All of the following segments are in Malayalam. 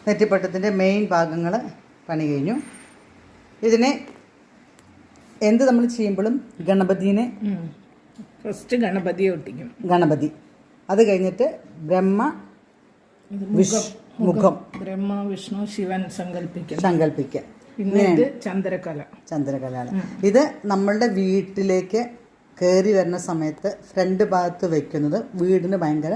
നെറ്റിപ്പട്ടത്തിൻ്റെ മെയിൻ ഭാഗങ്ങൾ പണി കഴിഞ്ഞു. ഇതിനെ എന്ത് നമ്മൾ ചെയ്യുമ്പോഴും ഗണപതിനെ ഫസ്റ്റ് ഗണപതിയെ ഒട്ടിക്കും. ഗണപതി, അത് കഴിഞ്ഞിട്ട് മുഖം, ബ്രഹ്മ വിഷ്ണു ശിവൻ സങ്കല്പിക്കുക. പിന്നെ ഇത് ചന്ദ്രകല. ഇത് നമ്മളുടെ വീട്ടിലേക്ക് കയറി വരുന്ന സമയത്ത് ഫ്രണ്ട് ഭാഗത്ത് വയ്ക്കുന്നത് വീടിന് ഭയങ്കര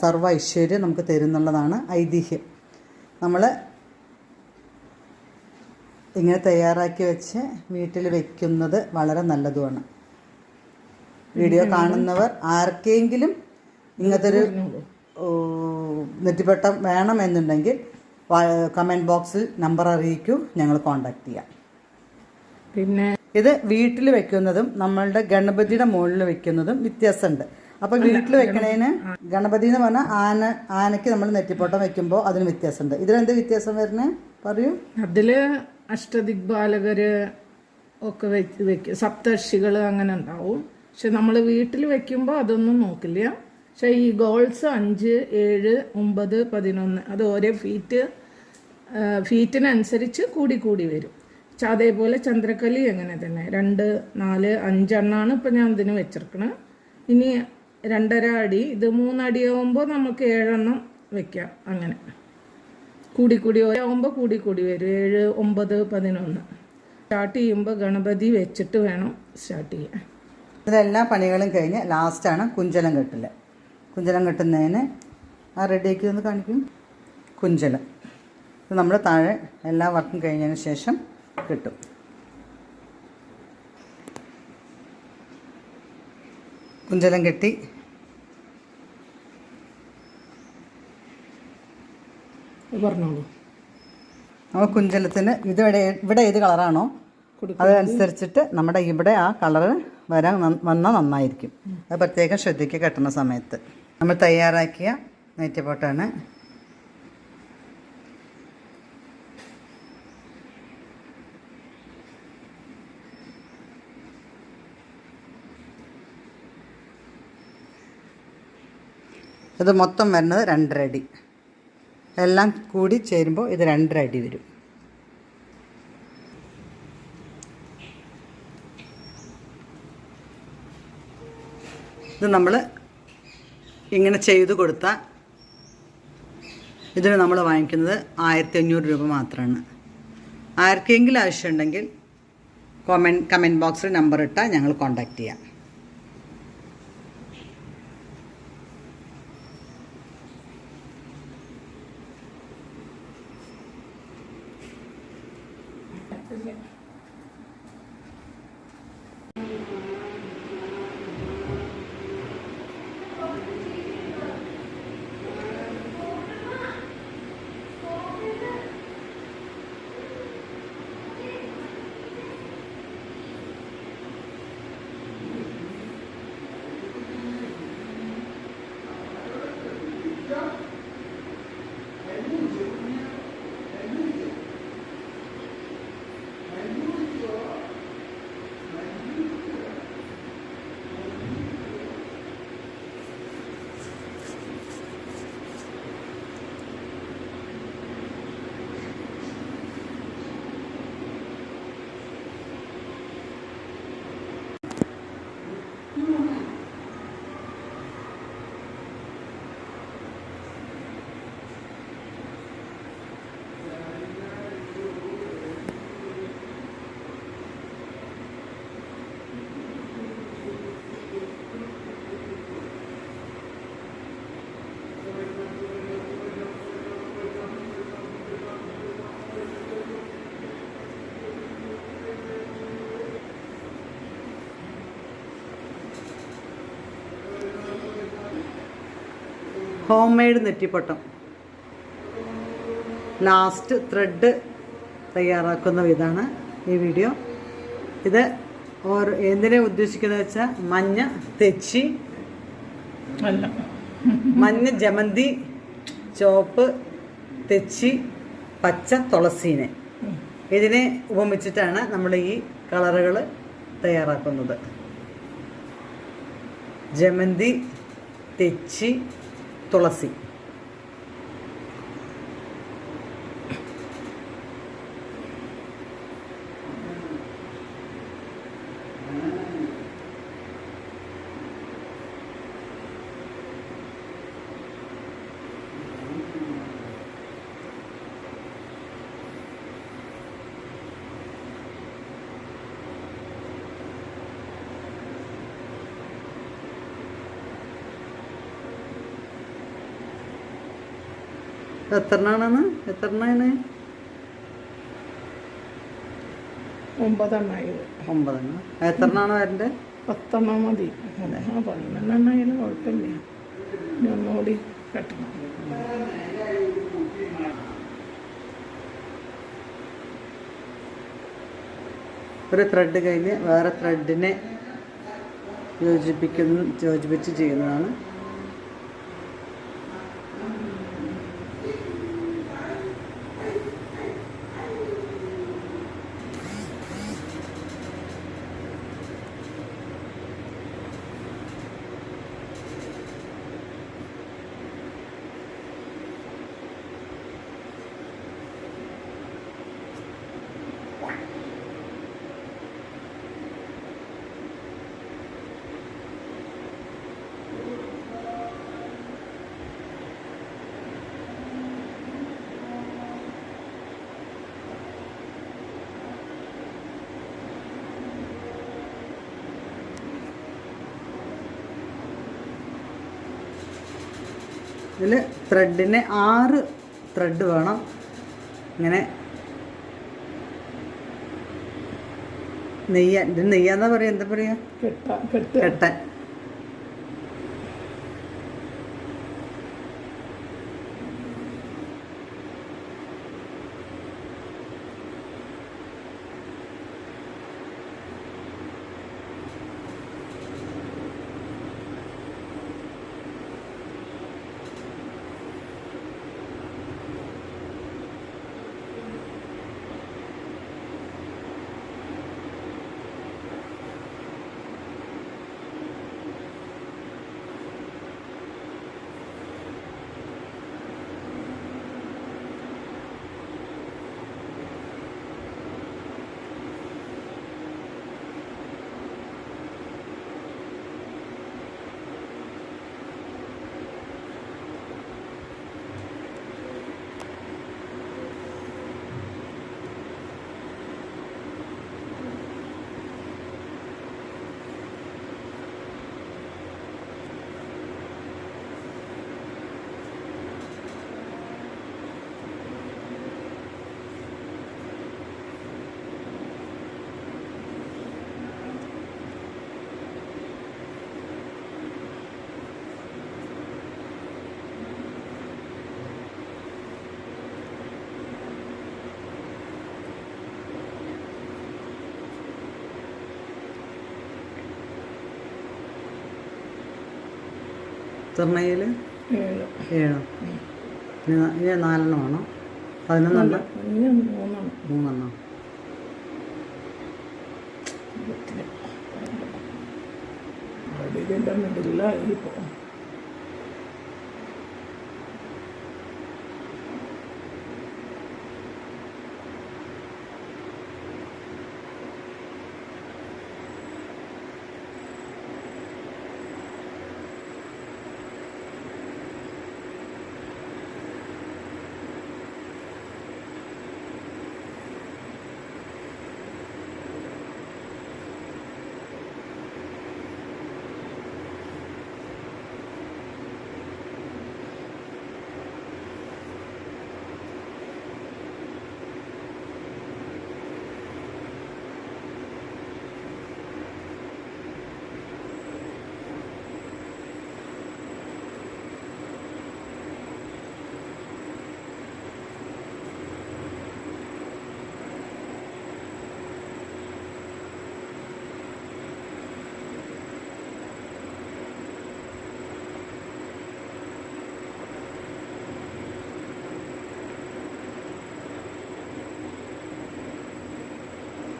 സർവ്വ ഐശ്വര്യം നമുക്ക് തരുന്നുള്ളതാണ് ഐതിഹ്യം. നമ്മൾ ഇങ്ങനെ തയ്യാറാക്കി വെച്ച് വീട്ടിൽ വയ്ക്കുന്നത് വളരെ നല്ലതുമാണ്. വീഡിയോ കാണുന്നവർ ആർക്കെങ്കിലും ഇങ്ങനത്തെ ഒരു നെറ്റിപ്പട്ടം വേണമെന്നുണ്ടെങ്കിൽ കമൻറ്റ് ബോക്സിൽ നമ്പർ അറിയിക്കൂ, ഞങ്ങൾ കോണ്ടാക്ട് ചെയ്യാം. പിന്നെ ഇത് വീട്ടിൽ വെക്കുന്നതും നമ്മളുടെ ഗണപതിയുടെ മുകളിൽ വെക്കുന്നതും വ്യത്യാസമുണ്ട്. അപ്പോൾ വീട്ടിൽ വെക്കണേന് ഗണപതി എന്ന് പറഞ്ഞാൽ ആനയ്ക്ക് നമ്മൾ നെറ്റിപ്പട്ടം വെക്കുമ്പോൾ അതിന് വ്യത്യാസമുണ്ട്. ഇതിലെന്ത് വ്യത്യാസം വരുന്നത് പറയൂ? അതില് അഷ്ടദിഗ്ബാലകര് ഒക്കെ വെക്കും, സപ്തർഷികൾ അങ്ങനെ ഉണ്ടാവും. പക്ഷെ നമ്മൾ വീട്ടിൽ വെക്കുമ്പോൾ അതൊന്നും നോക്കില്ല. പക്ഷെ ഈ ഗോൾസ് 5, 7, 9, 11 അത് ഓരോ ഫീറ്റിനനുസരിച്ച് കൂടി വരും. അതേപോലെ ചന്ദ്രക്കലി അങ്ങനെ തന്നെ 2, 4, 5 എണ്ണമാണ് ഇപ്പം ഞാൻ ഇതിന് വെച്ചിരിക്കണത്. ഇനി 2.5 അടി, ഇത് 3 അടിയാവുമ്പോൾ നമുക്ക് 7 എണ്ണം വെക്കാം. അങ്ങനെ കൂടി ആവുമ്പോൾ കൂടി വരും. 7, 9, 11 സ്റ്റാർട്ട് ചെയ്യുമ്പോൾ ഗണപതി വെച്ചിട്ട് വേണം സ്റ്റാർട്ട് ചെയ്യാൻ. ഇതെല്ലാ പണികളും കഴിഞ്ഞ് ലാസ്റ്റാണ് കുഞ്ചലം കെട്ടൽ. കുഞ്ചലം കെട്ടുന്നതിന് ആ റെഡിയാക്കി ഒന്ന് കാണിക്കും. കുഞ്ചലം ഇത് നമ്മൾ താഴെ എല്ലാ വർക്കും കഴിഞ്ഞതിന് ശേഷം കിട്ടും. കുഞ്ചലം കെട്ടി പറഞ്ഞോളൂ. നമ്മൾ കുഞ്ചലത്തിന് ഇവിടെ ഏത് കളറാണോ അതനുസരിച്ചിട്ട് നമ്മുടെ ഇവിടെ ആ കളറ് വന്നാൽ നന്നായിരിക്കും. അത് പ്രത്യേകം ശ്രദ്ധിക്കുക കെട്ടുന്ന സമയത്ത്. നമ്മൾ തയ്യാറാക്കിയ നെറ്റിപ്പട്ടാണ്. ഇത് മൊത്തം വരുന്നത് 2.5 അടി. എല്ലാം കൂടി ചേരുമ്പോൾ ഇത് 2.5 അടി വരും. ഇത് നമ്മൾ ഇങ്ങനെ ചെയ്തു കൊടുത്താൽ ഇതിന് നമ്മൾ വാങ്ങിക്കുന്നത് 1500 രൂപ മാത്രമാണ്. ആർക്കെങ്കിലും ആവശ്യമുണ്ടെങ്കിൽ കമൻറ്റ് ബോക്സിൽ നമ്പർ ഇട്ടാൽ ഞങ്ങൾ കോൺടാക്റ്റ് ചെയ്യാം. ഹോം മെയ്ഡ് നെറ്റിപ്പട്ടം ലാസ്റ്റ് ത്രെഡ് തയ്യാറാക്കുന്ന വിധമാണ് ഈ വീഡിയോ. ഇത് എന്തിനെ ഉദ്ദേശിക്കുന്നത് വെച്ചാൽ മഞ്ഞ തെച്ചി, മഞ്ഞ ജമന്തി, ചുവപ്പ് തെച്ചി, പച്ച തുളസീനെ ഇതിനെ ഉപമിച്ചിട്ടാണ് നമ്മൾ ഈ കളറുകൾ തയ്യാറാക്കുന്നത്. ജമന്തി, തെച്ചി, തുളസി. എത്രണ്ണാണെന്ന്? എത്രണ്ണാണ്? 9 എണ്ണായി. 9 എണ്ണം. എത്രണ്ണാണ് വരേണ്ടത്? 10 എണ്ണം മതി. 11 എണ്ണായാലും കുഴപ്പമില്ല. ഇനി ഒന്നുകൂടി കെട്ടണം. ഒരു ത്രെഡ് കഴിഞ്ഞ് വേറെ ത്രെഡിനെ യോജിപ്പിച്ച് ചെയ്യുന്നതാണ്. ഇതിൽ ത്രെഡിന് 6 ത്രെഡ് വേണം. ഇങ്ങനെ നെയ്യാൻ. ഇത് നെയ്യാന്നാ പറയുക, എന്താ പറയുക? കെട്ടാൻ. എത്രണ്ണയിൽ? 7. ഇനി 4 വേണോ? 11 3 ഇതിൻ്റെ മിഡിലായി പോ.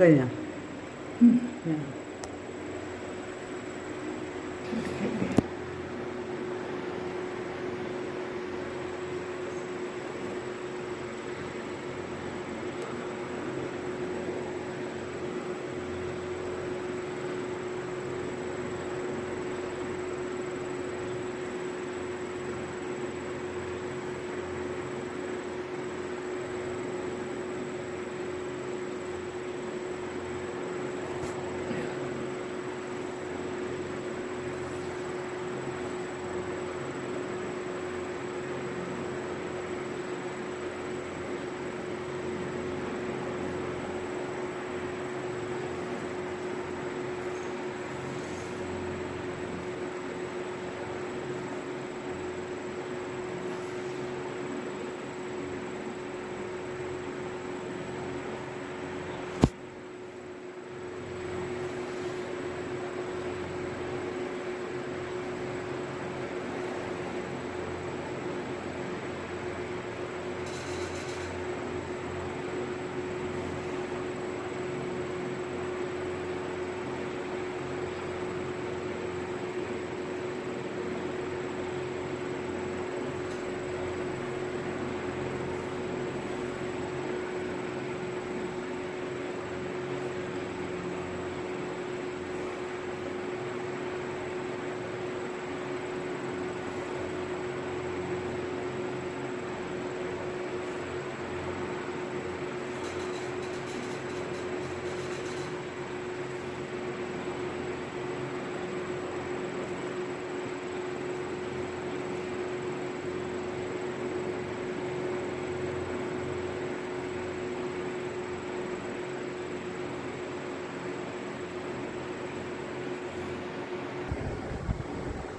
കഴിഞ്ഞോ?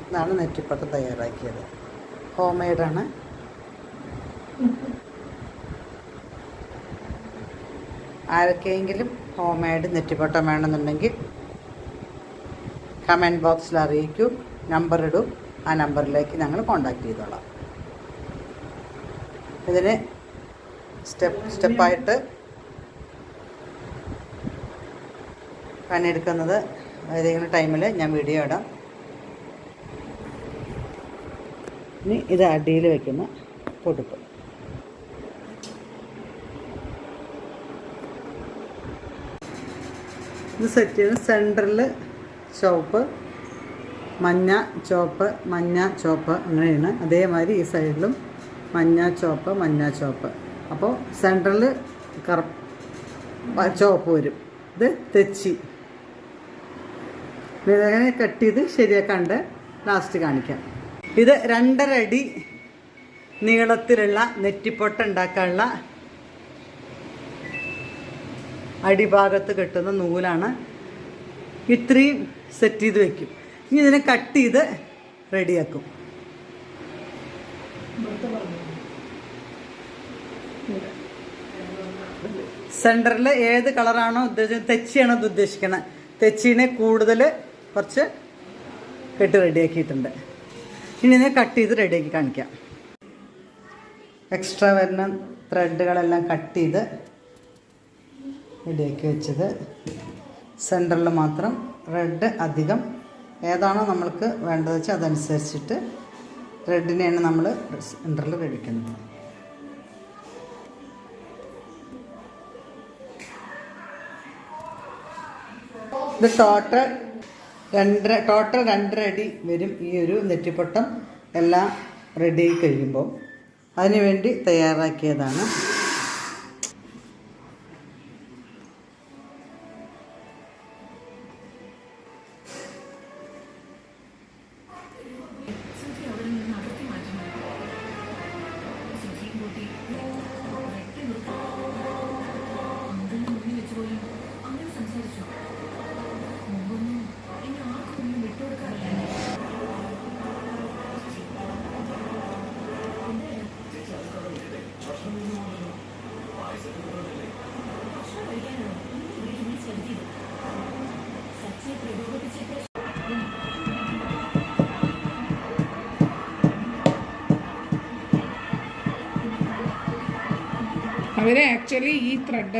ഇതാണ് നെറ്റിപ്പട്ടം തയ്യാറാക്കിയത്. ഹോം മെയ്ഡാണ്. ആർക്കെങ്കിലും ഹോം മെയ്ഡ് നെറ്റിപ്പട്ടം വേണമെന്നുണ്ടെങ്കിൽ കമൻറ്റ് ബോക്സിൽ അറിയിക്കൂ, നമ്പർ ഇടൂ. ആ നമ്പറിലേക്ക് ഞങ്ങൾ കോൺടാക്റ്റ് ചെയ്തോളാം. ഇതിന് സ്റ്റെപ്പായിട്ട് പണിയെടുക്കുന്നത് ഏതെങ്കിലും ടൈമിൽ ഞാൻ വീഡിയോ ഇടാം. ഇനി ഇത് അടിയിൽ വയ്ക്കുന്ന പൊടിപ്പ്. ഇത് സെറ്റ് ചെയ്ത് സെൻറ്ററിൽ ചുവപ്പ് മഞ്ഞ ചുവപ്പ് മഞ്ഞ ചുവപ്പ് അങ്ങനെയാണ്. അതേമാതിരി ഈ സൈഡിലും മഞ്ഞ ചുവപ്പ് മഞ്ഞ ചുവപ്പ്. അപ്പോൾ സെൻറ്ററിൽ ചുവപ്പ് വരും. ഇത് തെച്ചി. ഇതങ്ങനെ കട്ട് ചെയ്ത് ശരിയാക്കാണ്ട് ലാസ്റ്റ് കാണിക്കാം. ഇത് 2.5 അടി നീളത്തിലുള്ള നെറ്റിപ്പൊട്ട് ഉണ്ടാക്കാനുള്ള അടിഭാഗത്ത് കെട്ടുന്ന നൂലാണ്. ഇത്രയും സെറ്റ് ചെയ്ത് വയ്ക്കും. ഇനി ഇതിനെ കട്ട് ചെയ്ത് റെഡിയാക്കും. സെൻറ്ററിൽ ഏത് കളറാണോ ഉദ്ദേശിച്ചത്, തെച്ചിയാണോ ഇത് ഉദ്ദേശിക്കണത്, തെച്ചീനെ കൂടുതൽ കുറച്ച് കെട്ട് റെഡിയാക്കിയിട്ടുണ്ട്. ഇനി ഇതിനെ കട്ട് ചെയ്ത് റെഡിയാക്കി കാണിക്കാം. എക്സ്ട്രാ വരുന്ന ത്രെഡുകളെല്ലാം കട്ട് ചെയ്ത് റെഡിയാക്കി വെച്ചത്. സെൻറ്ററിൽ മാത്രം റെഡ് അധികം ഏതാണോ നമ്മൾക്ക് വേണ്ടത് വെച്ചാൽ അതനുസരിച്ചിട്ട് റെഡിനെയാണ് നമ്മൾ സെൻറ്ററിൽ റെഡിക്കുന്നത്. ഇത് ടോട്ടൽ 2.5 അടി വരും ഈ ഒരു നെറ്റിപ്പൊട്ടം എല്ലാം റെഡിയായി കഴിയുമ്പോൾ. അതിനുവേണ്ടി തയ്യാറാക്കിയതാണ്. അവര് ആക്ച്വലി ഈ ത്രെഡ്